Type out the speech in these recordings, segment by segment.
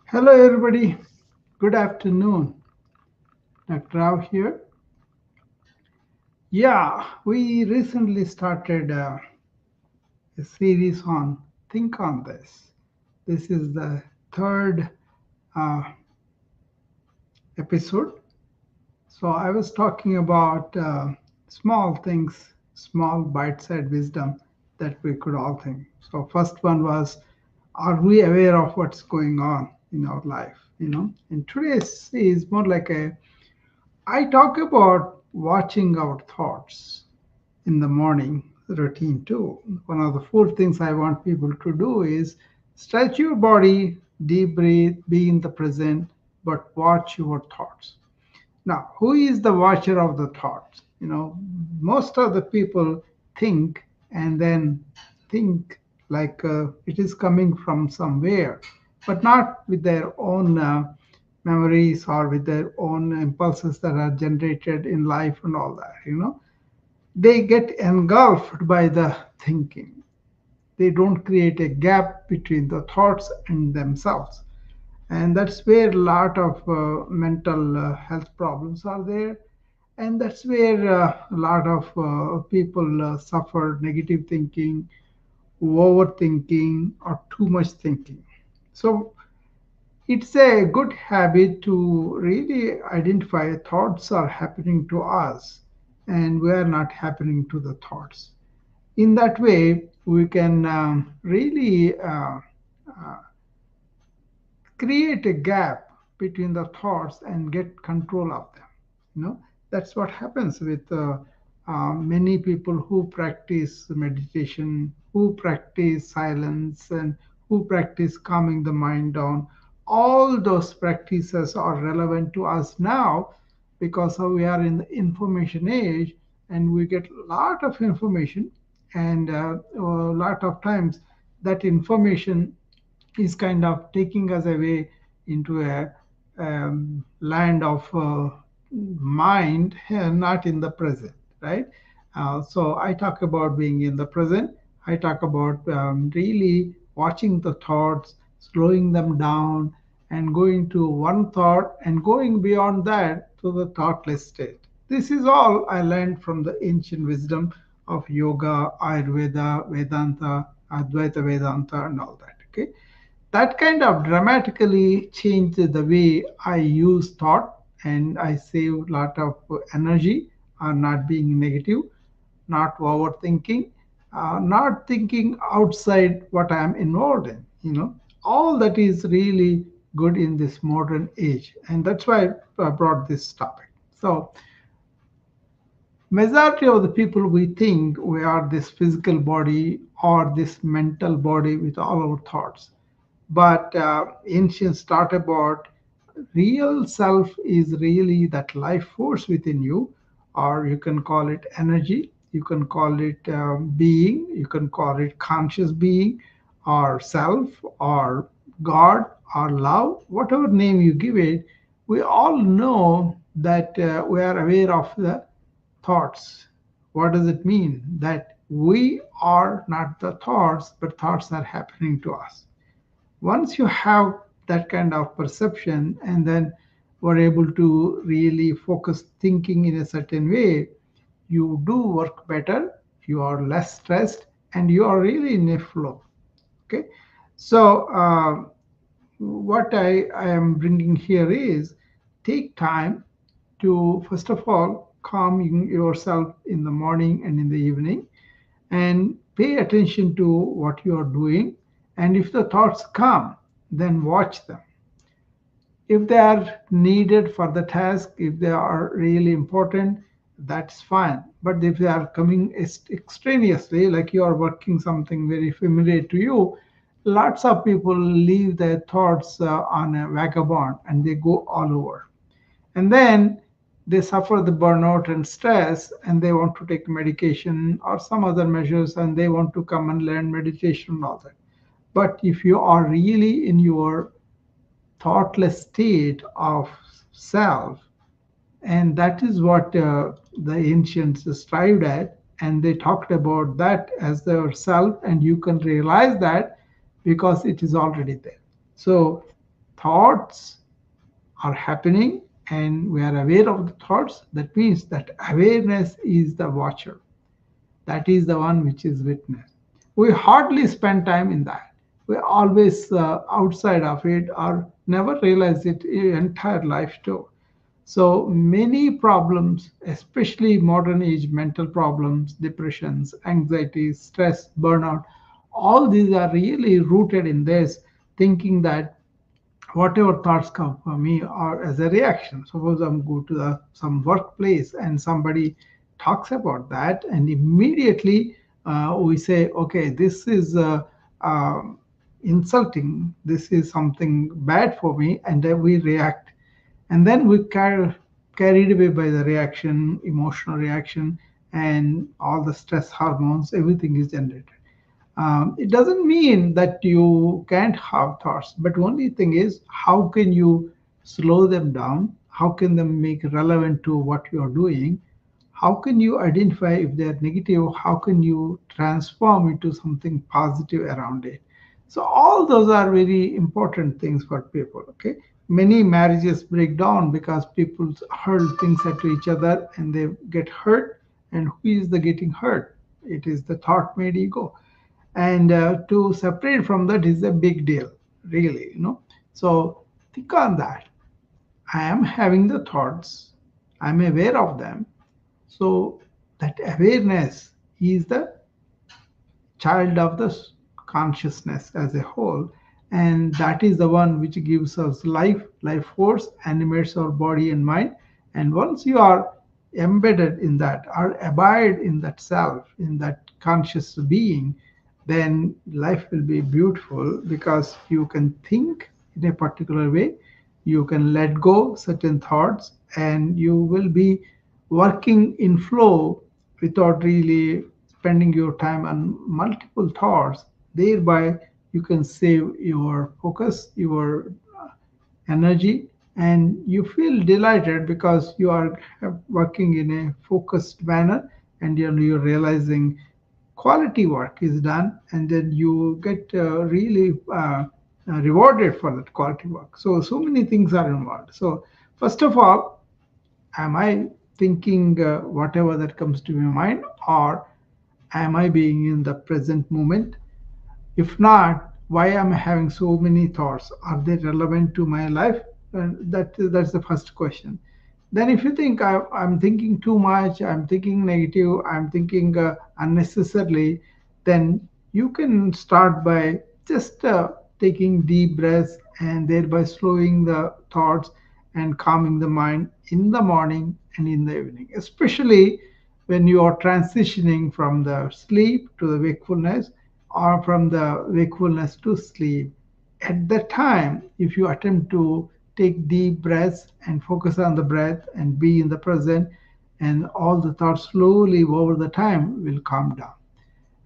Hello, everybody. Good afternoon. Dr. Rao here. Yeah, we recently started a series on Think on This. This is the third uh, episode. So, I was talking about small things, small bite sized wisdom that we could all think. So, first one was, are we aware of what's going on in our life? And today's is more like I talk about watching our thoughts in the morning routine too. One of the four things I want people to do is stretch your body, deep breathe, be in the present, but watch your thoughts. Now, who is the watcher of the thoughts? Most of the people think and then think like it is coming from somewhere, but not with their own memories or with their own impulses that are generated in life and all that. They get engulfed by the thinking. They don't create a gap between the thoughts and themselves. And that's where a lot of mental health problems are there. And that's where a lot of people suffer negative thinking, overthinking, or too much thinking. So it's a good habit to really identify thoughts are happening to us and we are not happening to the thoughts. In that way, we can really create a gap between the thoughts and get control of them. That's what happens with many people who practice meditation, who practice silence, and who practice calming the mind down. All those practices are relevant to us now because we are in the information age and we get a lot of information, and a lot of times that information is kind of taking us away into a land of mind, not in the present, right? So I talk about being in the present. I talk about really watching the thoughts, slowing them down, and going to one thought and going beyond that to the thoughtless state. This is all I learned from the ancient wisdom of yoga, Ayurveda, Vedanta, Advaita Vedanta, and all that. Okay, that kind of dramatically changed the way I use thought, and I save a lot of energy on not being negative, not overthinking, not thinking outside what I am involved in. All that is really good in this modern age, and that's why I brought this topic. So majority of the people, we think we are this physical body or this mental body with all our thoughts, but ancients taught about real self is really that life force within you, or you can call it energy, you can call it being, you can call it conscious being, or self, or God, or love, whatever name you give it. We all know that we are aware of the thoughts. What does it mean? That we are not the thoughts, but thoughts are happening to us. Once you have that kind of perception and then were able to really focus thinking in a certain way, you do work better, you are less stressed, and you are really in a flow. Okay, so what I am bringing here is take time to, first of all, calm yourself in the morning and in the evening, and pay attention to what you are doing. And if the thoughts come, then watch them. If they are needed for the task, if they are really important, that's fine. But if they are coming extraneously, like you are working something very familiar to you, lots of people leave their thoughts on a vagabond and they go all over. And then they suffer the burnout and stress and they want to take medication or some other measures and they want to come and learn meditation and all that. But if you are really in your thoughtless state of self, and that is what the ancients strived at, and they talked about that as their self, and you can realize that because it is already there. So thoughts are happening and we are aware of the thoughts, that means that awareness is the watcher. That is the one which is witness. We hardly spend time in that. We always outside of it or never realize it in entire life too. So many problems, especially modern age mental problems, depressions, anxieties, stress, burnout, all these are really rooted in this thinking that whatever thoughts come for me are as a reaction. Suppose I'm go to some workplace and somebody talks about that, and immediately we say, okay, this is insulting, this is something bad for me, and then we react, and then we carried away by the reaction, emotional reaction, and all the stress hormones, everything is generated. It doesn't mean that you can't have thoughts, but only thing is how can you slow them down? How can them make relevant to what you're doing? How can you identify if they're negative? How can you transform into something positive around it? So all those are very important things for people. Okay, many marriages break down because people hurl things at each other and they get hurt. And who is the getting hurt? It is the thought made ego, and to separate from that is a big deal, really, so think on that. I am having the thoughts, I'm aware of them, so that awareness is the child of the consciousness as a whole, and that is the one which gives us life force, animates our body and mind. And once you are embedded in that or abide in that self, in that conscious being, then life will be beautiful because you can think in a particular way, you can let go certain thoughts, and you will be working in flow without really spending your time on multiple thoughts. Thereby you can save your focus, your energy, and you feel delighted because you are working in a focused manner, and you're realizing quality work is done, and then you get really rewarded for that quality work. So many things are involved. So first of all, am I thinking whatever that comes to my mind, or am I being in the present moment? If not, why am I having so many thoughts? Are they relevant to my life? That's the first question. Then, if you think I'm thinking too much, I'm thinking negative, I'm thinking unnecessarily, then you can start by just taking deep breaths and thereby slowing the thoughts and calming the mind in the morning and in the evening, especially when you are transitioning from the sleep to the wakefulness or from the wakefulness to sleep. At that time, if you attempt to take deep breaths and focus on the breath and be in the present, and all the thoughts slowly over the time will calm down.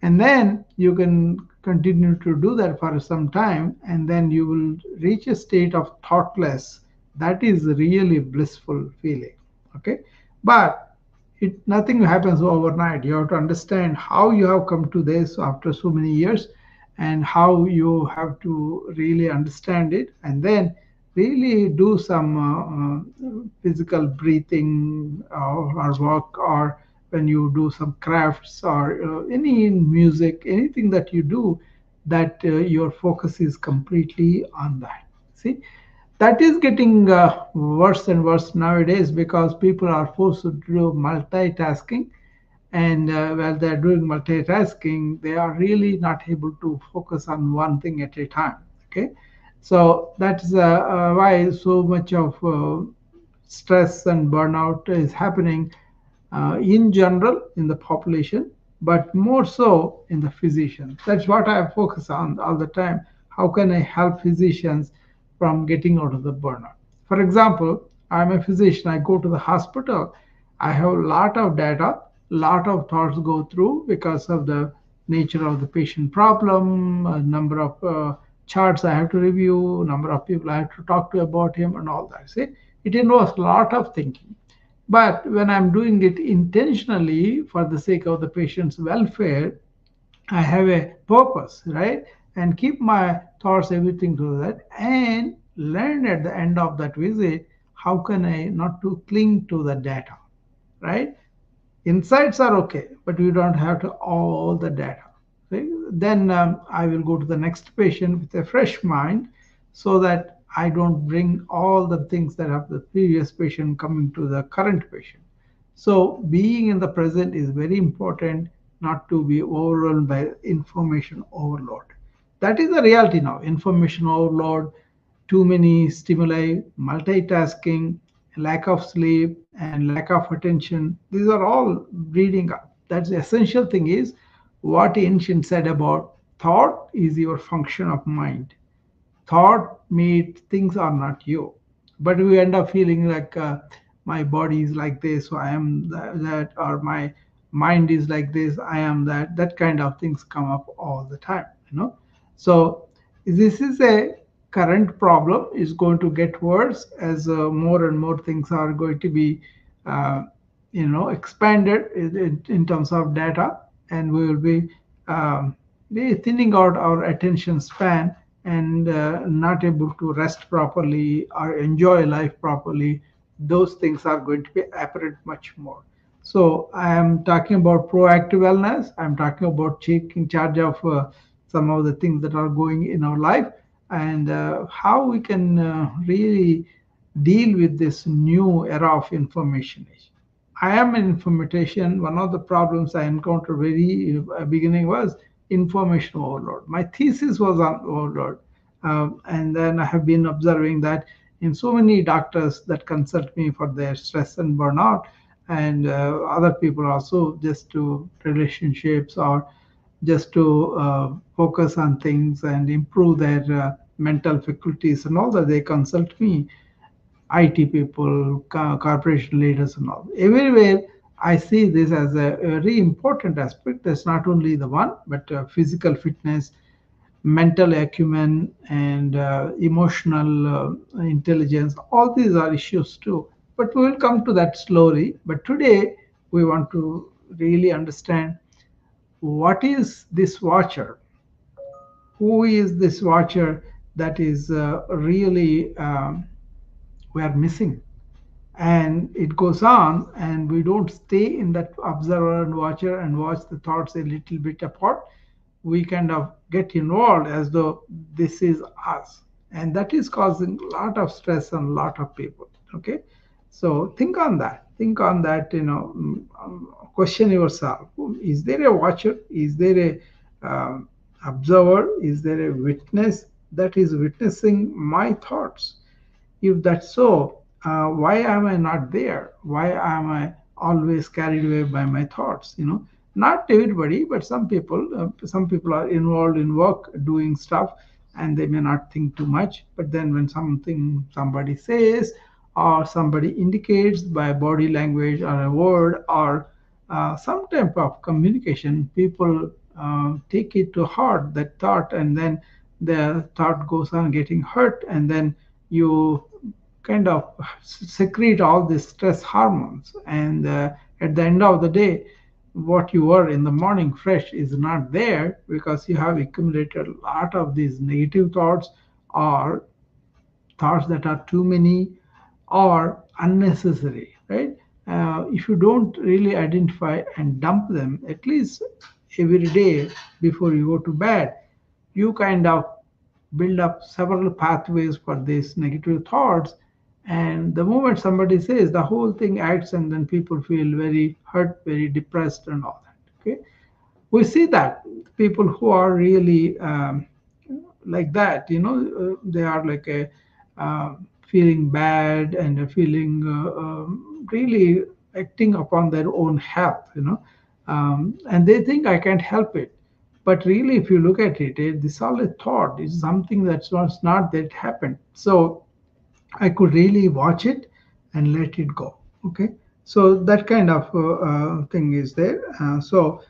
And then you can continue to do that for some time, and then you will reach a state of thoughtless. That is really blissful feeling. Okay, but nothing happens overnight. You have to understand how you have come to this after so many years, and how you have to really understand it, and then really do some physical breathing or work, or when you do some crafts or any music, anything that you do, that your focus is completely on that. See, that is getting worse and worse nowadays because people are forced to do multitasking, and while they're doing multitasking, they are really not able to focus on one thing at a time. Okay, so that's why so much of stress and burnout is happening in general in the population, but more so in the physicians. That's what I focus on all the time. How can I help physicians from getting out of the burnout? For example, I'm a physician. I go to the hospital. I have a lot of data, lot of thoughts go through because of the nature of the patient problem, number of charts I have to review, number of people I have to talk to about him, and all that. See, it involves a lot of thinking. But when I'm doing it intentionally for the sake of the patient's welfare, I have a purpose, right? And keep my thoughts, everything to that, and learn at the end of that visit how can I not to cling to the data, right? Insights are okay, but we don't have to all the data. Okay? Then I will go to the next patient with a fresh mind so that I don't bring all the things that have the previous patient coming to the current patient. So being in the present is very important, not to be overwhelmed by information overload. That is the reality now. Information overload, too many stimuli, multitasking, lack of sleep, and lack of attention. These are all breeding up. That's the essential thing is what ancient said about thought is your function of mind. Thought made things are not you. But we end up feeling like my body is like this, so I am that, or my mind is like this, I am that. That kind of things come up all the time, you know. So this is a current problem is going to get worse as more and more things are going to be uh, expanded in terms of data, and we will be thinning out our attention span and not able to rest properly or enjoy life properly. Those things are going to be apparent much more. So I am talking about proactive wellness. I'm talking about taking charge of some of the things that are going in our life, and how we can really deal with this new era of information age. I am an informatician. One of the problems I encountered very beginning was information overload. My thesis was on overload, and then I have been observing that in so many doctors that consult me for their stress and burnout, and other people also just to relationships or just to focus on things and improve their mental faculties and all that they consult me. IT people, corporation leaders, and all. Everywhere, I see this as a very important aspect. That's not only the one, but physical fitness, mental acumen, and emotional intelligence. All these are issues too. But we will come to that slowly. But today, we want to really understand what is this watcher? Who is this watcher that is really we are missing? And it goes on, and we don't stay in that observer and watcher and watch the thoughts a little bit apart. We kind of get involved as though this is us, and that is causing a lot of stress on a lot of people. Okay, so think on that, question yourself, is there a watcher, is there a observer, is there a witness that is witnessing my thoughts? If that's so, why am I not there? Why am I always carried away by my thoughts? Not everybody, but some people. Some people are involved in work, doing stuff, and they may not think too much. But then, when somebody says, or somebody indicates by body language or a word or some type of communication, people take it to heart that thought, and then the thought goes on getting hurt, and then you kind of secrete all these stress hormones. And at the end of the day, what you were in the morning fresh is not there because you have accumulated a lot of these negative thoughts or thoughts that are too many or unnecessary, right? If you don't really identify and dump them at least every day before you go to bed, you kind of build up several pathways for these negative thoughts. And the moment somebody says, the whole thing acts, and then people feel very hurt, very depressed, and all that. Okay, we see that people who are really like that, they are like a feeling bad and feeling really acting upon their own health, and they think I can't help it. But really, if you look at it, this all a thought is something that's was not that happened. So I could really watch it and let it go. Okay, so that kind of thing is there. So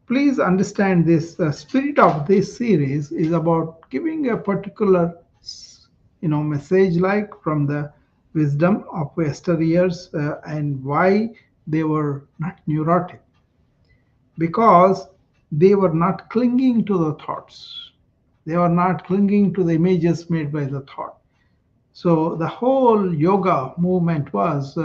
please understand this. The spirit of this series is about giving a particular, message like from the wisdom of yesteryears, and why they were not neurotic, because they were not clinging to the thoughts. They are not clinging to the images made by the thought. So the whole yoga movement was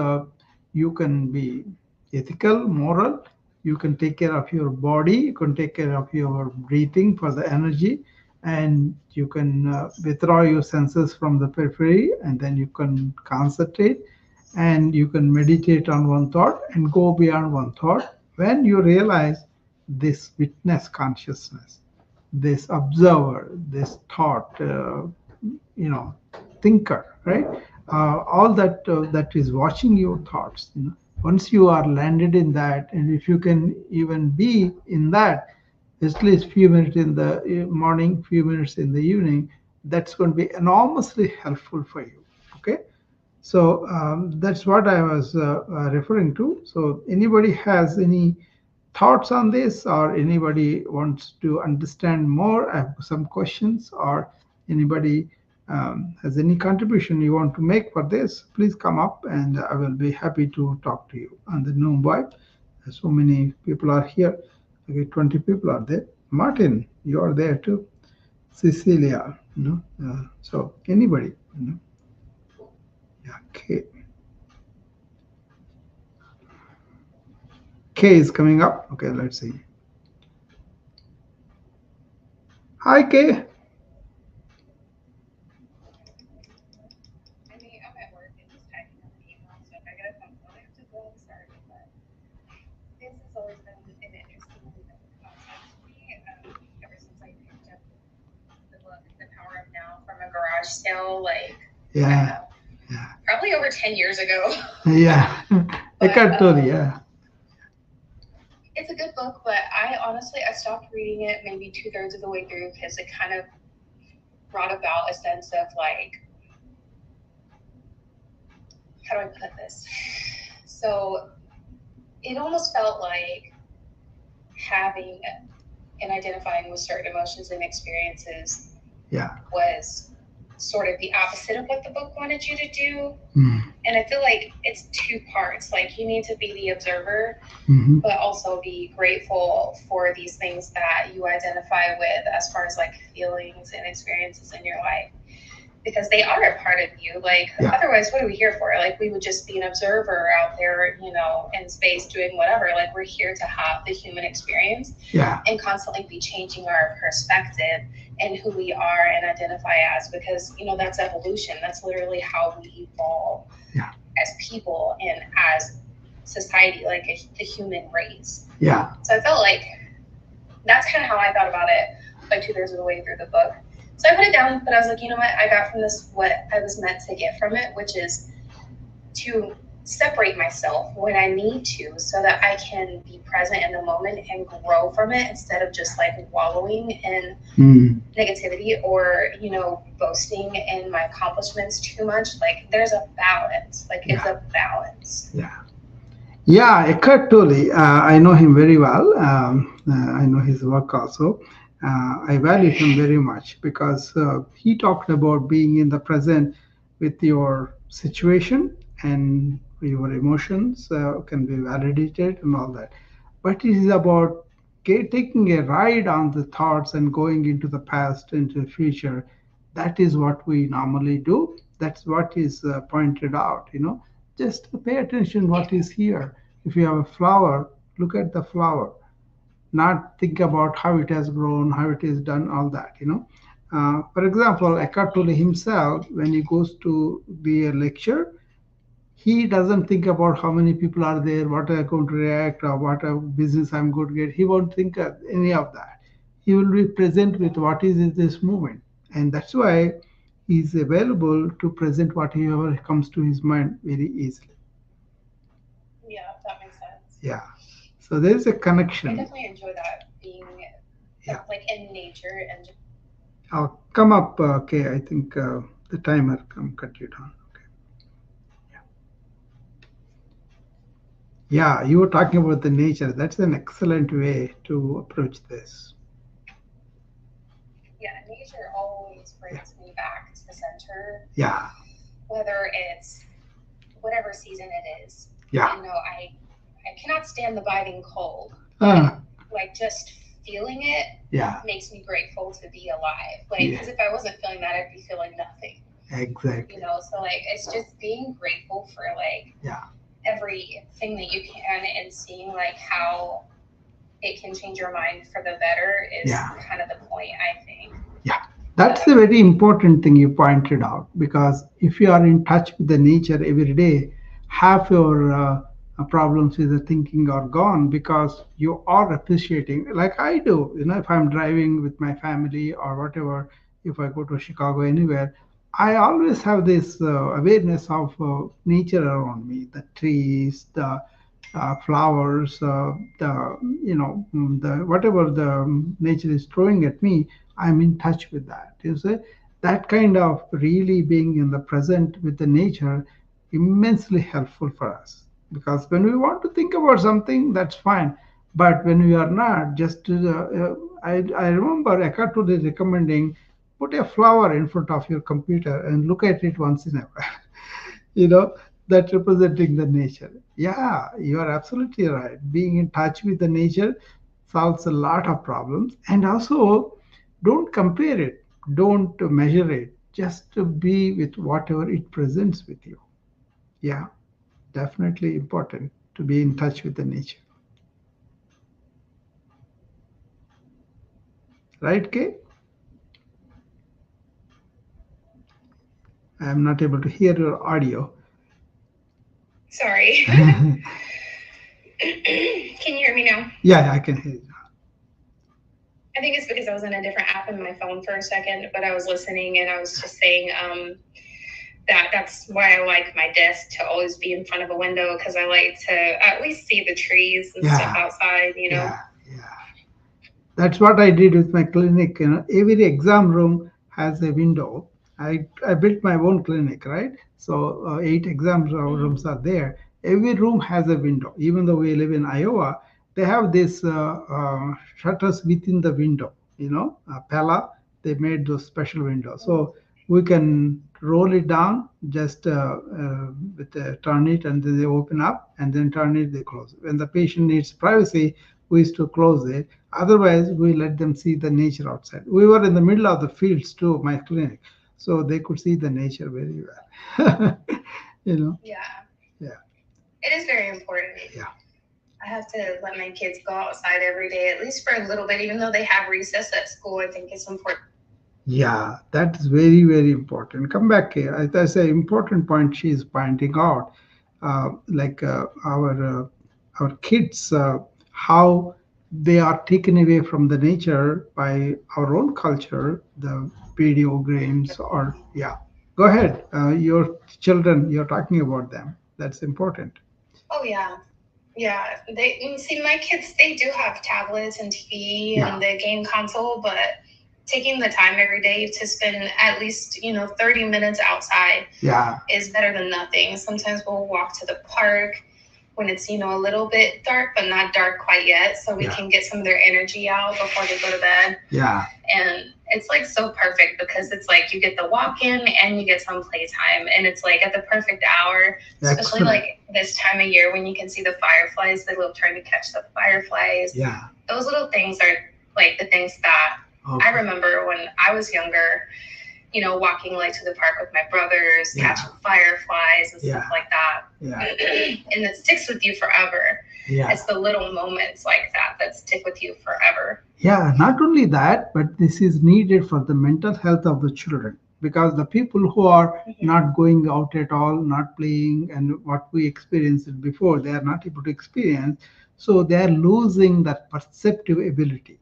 you can be ethical, moral, you can take care of your body, you can take care of your breathing for the energy, and you can withdraw your senses from the periphery, and then you can concentrate and you can meditate on one thought and go beyond one thought when you realize this witness consciousness, this observer, this thought, you know, thinker, right? All that that is watching your thoughts. You know, once you are landed in that, and if you can even be in that, at least few minutes in the morning, few minutes in the evening, that's going to be enormously helpful for you. Okay, so that's what I was referring to. So anybody has any thoughts on this, or anybody wants to understand more? I have some questions, or anybody has any contribution you want to make for this, please come up and I will be happy to talk to you on the Noom Vibe. So many people are here. Okay, 20 people are there. Martin, you are there too. Cecilia, so anybody, yeah, K is coming up. Okay, let's see. Hi, K. Yeah, yeah, yeah. Eckhart Tolle, yeah. Yeah. Mm. Mhm. Yeah. Yeah. Yeah. Yeah. Mm. Yeah. Yeah, Eckhart Tolle, I know him very well. I know his work also. I value him very much because he talked about being in the present with your situation, and your emotions can be validated and all that. But it is about taking a ride on the thoughts and going into the past, into the future. That is what we normally do. That's what is pointed out. Just pay attention what is here. If you have a flower, look at the flower, not think about how it has grown, how it is done, all that. For example, Eckhart Tolle himself, when he goes to be a lecture, he doesn't think about how many people are there, what are going to react, or what a business I'm going to get. He won't think of any of that. He will be present with what is in this moment. And that's why he's available to present whatever comes to his mind very easily. Yeah. So there's a connection. Yeah. Come up, okay. I think the timer come cut you down. Okay. Yeah, you were talking about the nature. That's an excellent way to approach this. Yeah. Yeah. Ah, feeling it Yeah, makes me grateful to be alive. Like, yeah, because if I wasn't feeling that, I'd be feeling nothing. exactly. So like it's just being grateful for like Yeah, everything that you can and seeing like how it can change your mind for the better is yeah, kind of the point, I think. yeah. That's the Um, very important thing you pointed out, because if you are in touch with the nature every day, half your problems with the thinking are gone, because you are appreciating, like I do. If I'm driving with my family or whatever, if I go to Chicago, anywhere, I always have this awareness of nature around me, the trees, the flowers, the whatever the nature is throwing at me. I'm in touch with that. You see, that kind of really being in the present with the nature, immensely helpful for us. Because when we want to think about something, that's fine. But when we are not, I remember Eckhart Tolle is recommending, put a flower in front of your computer and look at it once in a while. you know that representing the nature. Yeah, you are absolutely right. Being in touch with the nature solves a lot of problems. And also, don't compare it, don't measure it, just to be with whatever it presents with you. Yeah, definitely important to be in touch with the nature. Right, Kay? I am not able to hear your audio. sorry. Yeah, Can you hear me now? I can hear you. I think it's because I was in a different app in my phone for a second, but I was listening and I was just saying that's why I like my desk to always be in front of a window because I like to at least see the trees and stuff Yeah, outside. yeah, yeah. That's what I did with my clinic. Every exam room has a window. I built my own clinic, right? So eight exam rooms Mm-hmm. are there. Every room has a window. Even though we live in Iowa, they have these shutters within the window. Pella, they made those special windows. So we can roll it down, just turn it, and then they open up, and then turn it, they close. When the patient needs privacy, we used to close it. Otherwise, we let them see the nature outside. We were in the middle of the fields too, my clinic, so they could see the nature very well. you know, Yeah, yeah, it is very important. yeah. I have to let my kids go outside every day, at least for a little bit, even though they have recess at school. I think it's important. Yeah, that is very, very important. Come back here. That's an important point she is pointing out. Like our kids, how they are taken away from the nature by our own culture, the video games, or yeah. Go ahead. Your children, you're talking about them. That's important. Oh yeah, yeah. They you see my kids. They do have tablets and TV Yeah, and the game console, but taking the time every day to spend at least 30 minutes outside yeah, is better than nothing. Sometimes we'll walk to the park when it's a little bit dark, but not dark quite yet, so we yeah, can get some of their energy out before they go to bed. yeah. And it's like so perfect because it's like you get the walk in and you get some playtime, and it's like at the perfect hour, especially Excellent. like this time of year when you can see the fireflies. They love trying to catch the fireflies. Yeah. Those little things are like the things that I Okay. remember when I was younger, walking like to the park with my brothers, Yeah. catching fireflies and stuff Yeah. like that. Yeah. And it sticks with you forever. Yeah. It's the little moments like that stick with you forever. Yeah, not only that, but this is needed for the mental health of the children, because the people who are Mm-hmm. not going out at all, not playing, and what we experienced before, they are not able to experience. So they are losing that perceptive ability.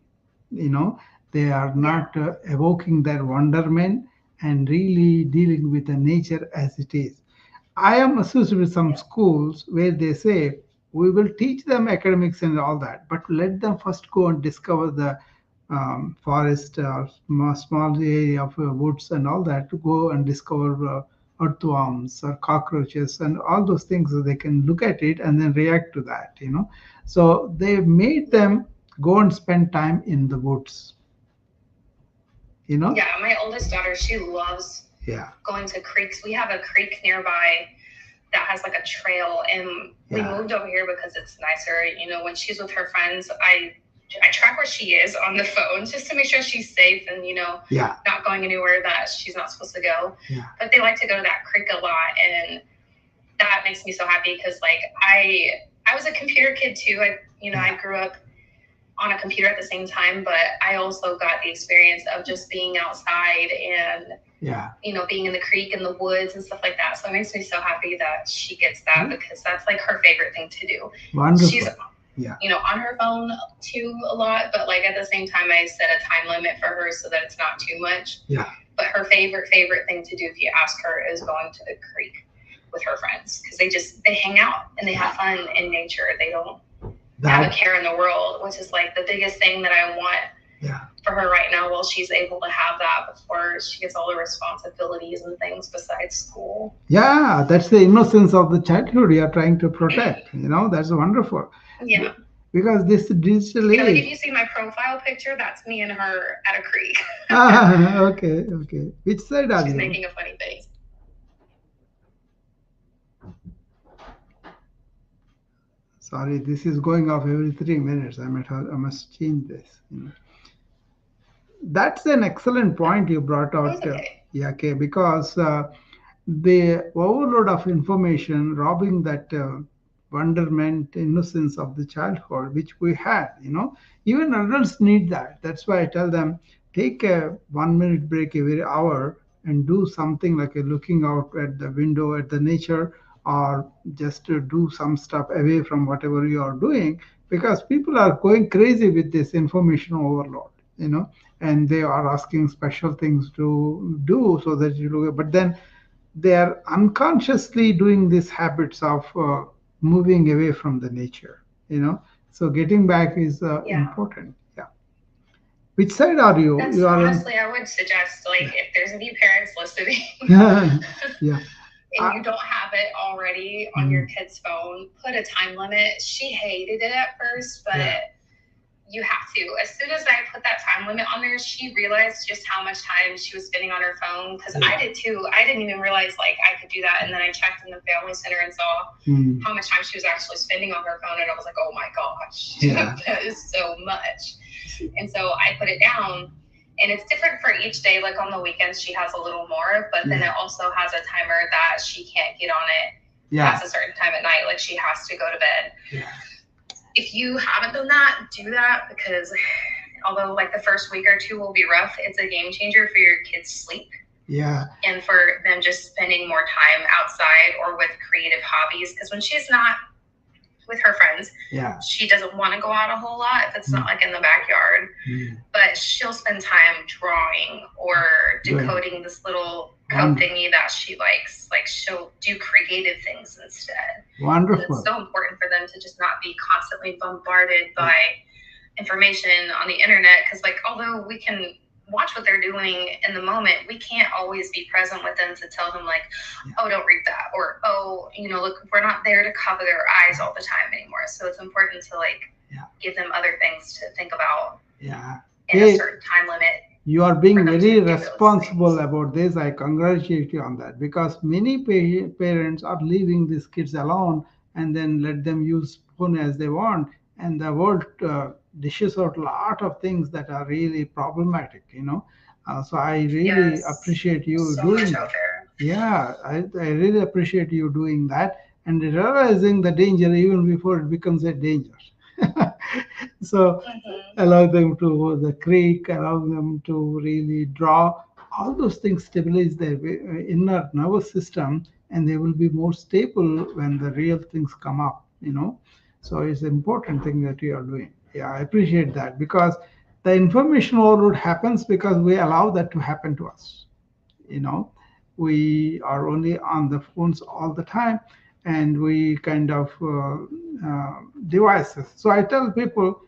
You know, they are Yeah. not evoking their wonderment and really dealing with the nature as it is. I am associated with some Yep. schools where they say we will teach them academics and all that, but let them first go and discover the forest or small area of woods and all that, to go and discover earthworms or cockroaches and all those things, so they can look at it and then react to that. So they made Yeah. them go and spend time in the woods, you know? Yeah. My oldest daughter, she loves Yeah, going to creeks. We have a creek nearby that has like a trail, and we yeah, moved over here because it's nicer. When she's with her friends, I I track where she is on the phone just to make sure she's safe and, Yeah. not going anywhere that she's not supposed to go. Yeah. But they like to go to that creek a lot, and that makes me so happy because, like, I was a computer kid too. I grew up on a computer at the same time, but I also got the experience of just being outside and Yeah. Being in the creek and the woods and stuff like that. So it makes me so happy that she gets that because that's like her favorite thing to do. Wonderful. She's Yeah. on her phone too a lot, but like at the same time I set a time limit for her so that it's not too much. Yeah. But her favorite thing to do, if you ask her, is going to the creek with her friends because they hang out and they have fun in nature. They don't have a care in the world, which is like the biggest thing that I want for her right now while she's able to have that before she gets all the responsibilities and things besides school. Yeah, that's the innocence of the childhood you are trying to protect. That's wonderful. Yeah. Because this digital Like if age. you see my profile picture, that's me and her at a creek. Okay. Which side are She's you? making a funny face. Sorry, this is going off every 3 minutes. I must change this. That's an excellent point you brought Oh, out. it's okay. Yeah, okay, because the overload of information robbing that wonderment, innocence of the childhood, which we had. Even adults need that. That's why I tell them take a 1 minute break every hour and do something like looking out at the window at the nature, or just to do some stuff away from whatever you are doing, because people are going crazy with this information overload. You know, and they are asking special things to do so that you look, but then they are unconsciously doing these habits of moving away from the nature. So getting back is important. Yeah. Which side are you? That's You are honestly, I would suggest, like, if there's any parents listening yeah. and you don't have it already on your kid's phone, put a time limit. She hated it at first, but you have to. As soon as I put that time limit on there, she realized just how much time she was spending on her phone. Because I did too. I didn't even realize like I could do that. And then I checked in the family center and saw how much time she was actually spending on her phone. And I was like, oh my gosh, that is so much. And so I put it down. And it's different for each day. Like on the weekends, she has a little more. But then it also has a timer that she can't get on it past a certain time at night. Like she has to go to bed. Yeah. If you haven't done that, do that, because although like the first week or two will be rough, it's a game changer for your kids' sleep. Yeah. And for them just spending more time outside or with creative hobbies. Because when she's not with her friends, she doesn't want to go out a whole lot if it's not like in the backyard. But she'll spend time drawing or decoding this little code thingy that she likes. Like she'll do creative things instead. Wonderful. And it's so important for them to just not be constantly bombarded by information on the internet. Because like although we can watch what they're doing in the moment, we can't always be present with them to tell them like, oh, don't read that, or oh, look, we're not there to cover their eyes all the time anymore. So it's important to like give them other things to think about in a certain time limit. You are being very responsible about this. I congratulate you on that, because many parents are leaving these kids alone and then let them use phone as they want, and the world dishes out a lot of things that are really problematic. So I really appreciate you doing that. Yeah, I really appreciate you doing that and realizing the danger even before it becomes a danger. So allow them to the creek, allow them to really draw. All those things stabilize their inner nervous system, and they will be more stable when the real things come up. So it's an important thing that you are doing. Yeah, I appreciate that, because the information overload happens because we allow that to happen to us. You know, we are only on the phones all the time, and we kind of devices. So I tell people,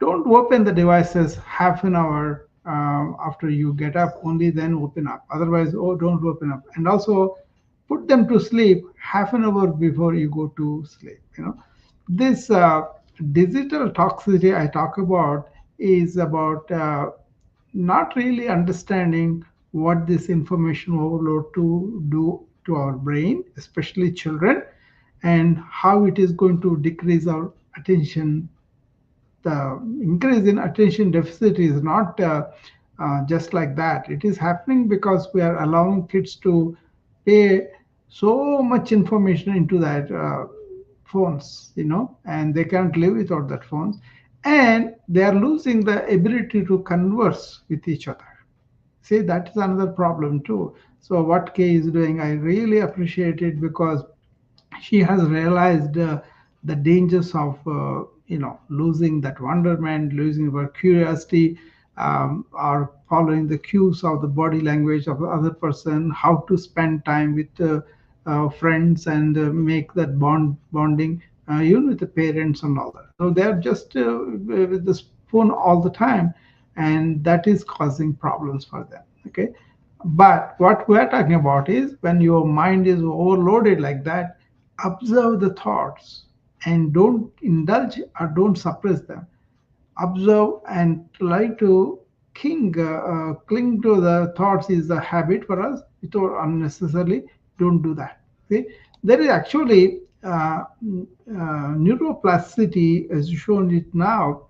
don't open the devices half an hour after you get up. Only then open up. Otherwise, oh, don't open up. And also, put them to sleep half an hour before you go to sleep. This digital toxicity I talk about is about not really understanding what this information overload to do to our brain, especially children, and how it is going to decrease our attention the increase in attention deficit is not just like that. It is happening because we are allowing kids to pay so much information into that phones, and they can't live without that phones, and they are losing the ability to converse with each other. See, that is another problem too. So what Kay is doing, I really appreciate it because she has realized the dangers of losing that wonderment, losing our curiosity, or following the cues of the body language of the other person, how to spend time with friends and make that bonding, even with the parents and all that. So they're just with the phone all the time, and that is causing problems for them. Okay, but what we're talking about is when your mind is overloaded like that, observe the thoughts and don't indulge or don't suppress them. Observe and try to cling to the thoughts is a habit for us without unnecessarily. Don't do that. See, there is actually neuroplasticity as shown it now.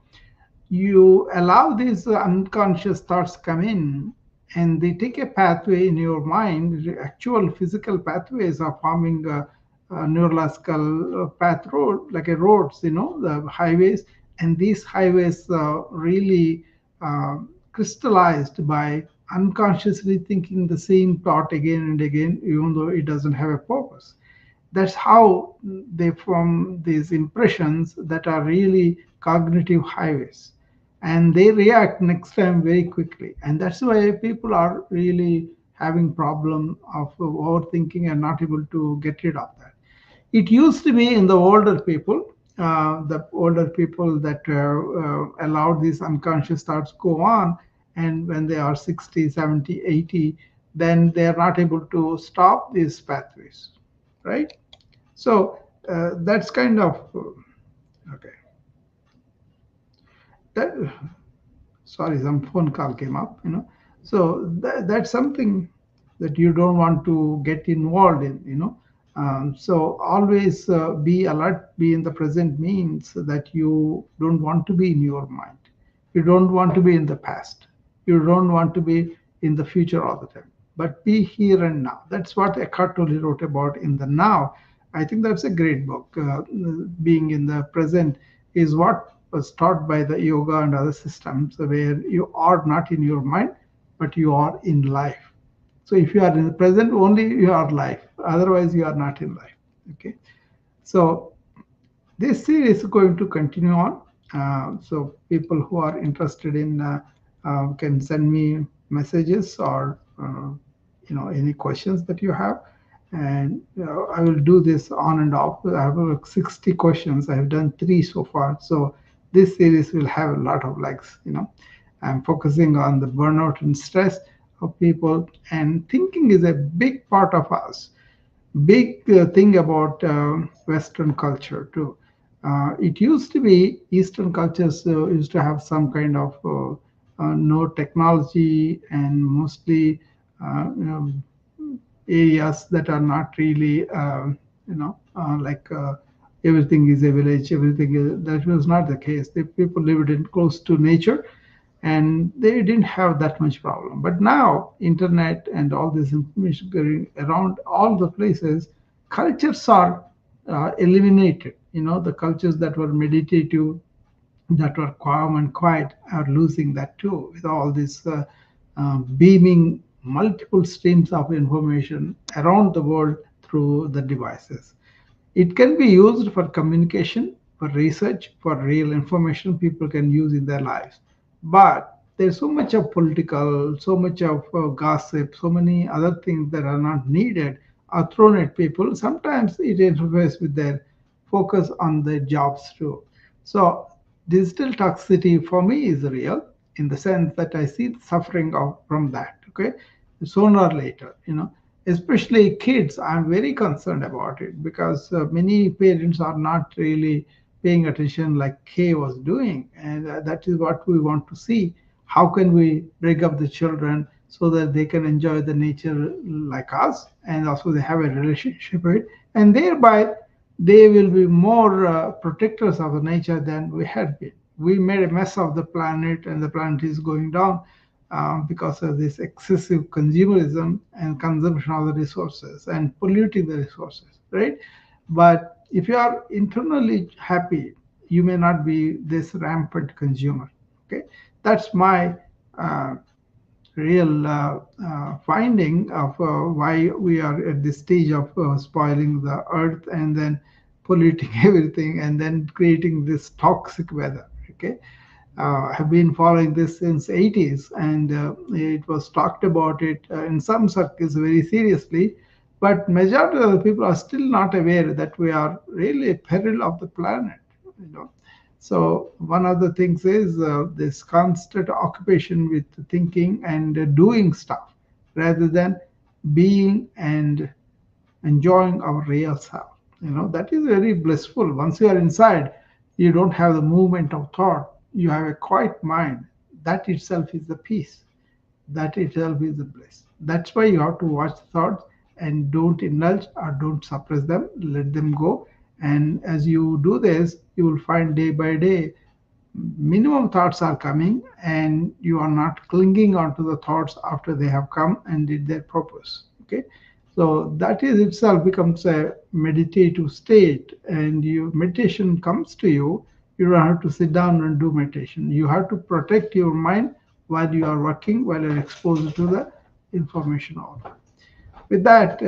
You allow these unconscious thoughts come in and they take a pathway in your mind. The actual physical pathways are forming a neurological path road, like a roads, the highways. And these highways really crystallized by unconsciously thinking the same thought again and again, even though it doesn't have a purpose. That's how they form these impressions that are really cognitive highways, and they react next time very quickly, and that's why people are really having problem of overthinking and not able to get rid of that. It used to be in the older people that allowed these unconscious thoughts go on, and when they are 60, 70, 80, then they are not able to stop these pathways, right? So that's kind of okay. That, sorry, some phone call came up. So that's something that you don't want to get involved in. So always be alert, be in the present means that you don't want to be in your mind. You don't want to be in the past. You don't want to be in the future all the time. But be here and now. That's what Eckhart Tolle wrote about in the now. I think that's a great book. Being in the present is what was taught by the yoga and other systems where you are not in your mind, but you are in life. So if you are in the present, only you are life. Otherwise, you are not in life. Okay. So this series is going to continue on. So people who are interested in can send me messages or any questions that you have, and I will do this on and off. I have like 60 questions. I have done 3 so far, so this series will have a lot of likes. I'm focusing on the burnout and stress of people, and thinking is a big part of us. Big thing about Western culture too. It used to be Eastern cultures used to have some kind of no technology and mostly areas that are not really like everything is a village. Everything is, that was not the case. The people lived in close to nature, and they didn't have that much problem. But now internet and all this information going around all the places, cultures are eliminated. The cultures that were meditative, that were calm and quiet, are losing that too with all this beaming multiple streams of information around the world through the devices. It can be used for communication, for research, for real information people can use in their lives. But there's so much of political, so much of gossip, so many other things that are not needed are thrown at people. Sometimes it interferes with their focus on their jobs too. So digital toxicity for me is real in the sense that I see the suffering from that. Okay, sooner or later, especially kids, I'm very concerned about it because many parents are not really paying attention like Kay was doing, and that is what we want to see. How can we bring up the children so that they can enjoy the nature like us, and also they have a relationship with it, and thereby they will be more protectors of the nature than we had been. we made a mess of the planet, and the planet is going down because of this excessive consumerism and consumption of the resources and polluting the resources, right? But if you are internally happy, you may not be this rampant consumer. Okay, that's my uh, real finding of why we are at this stage of spoiling the earth and then polluting everything and then creating this toxic weather. Okay, have been following this since 80s, and it was talked about it in some circles very seriously, but majority of the people are still not aware that we are really a peril of the planet, you know. So one of the things is this constant occupation with thinking and doing stuff rather than being and enjoying our real self. That is very blissful. Once you are inside, you don't have the movement of thought. You have a quiet mind. That itself is the peace. That itself is the bliss. That's why you have to watch the thoughts and don't indulge or don't suppress them. Let them go. And as you do this, you will find day by day minimum thoughts are coming, and you are not clinging onto the thoughts after they have come and did their purpose. Okay, so that is itself becomes a meditative state, and your meditation comes to you. You don't have to sit down and do meditation. You have to protect your mind while you are working, while you're exposed to the information out. With that,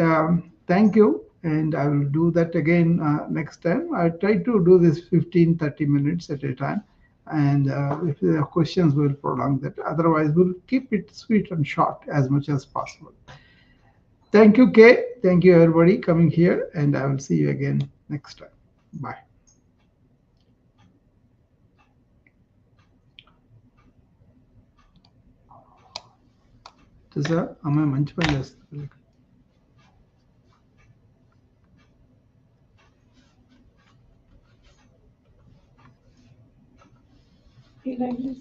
thank you, and I will do that again next time. I try to do this 15-30 minutes at a time, and if there are questions, we'll prolong that. Otherwise, we'll keep it sweet and short as much as possible. Thank you, Kay. Thank you, everybody, coming here, and I will see you again next time. Bye. This is a మంచి పని చేస్తుంది. He like this,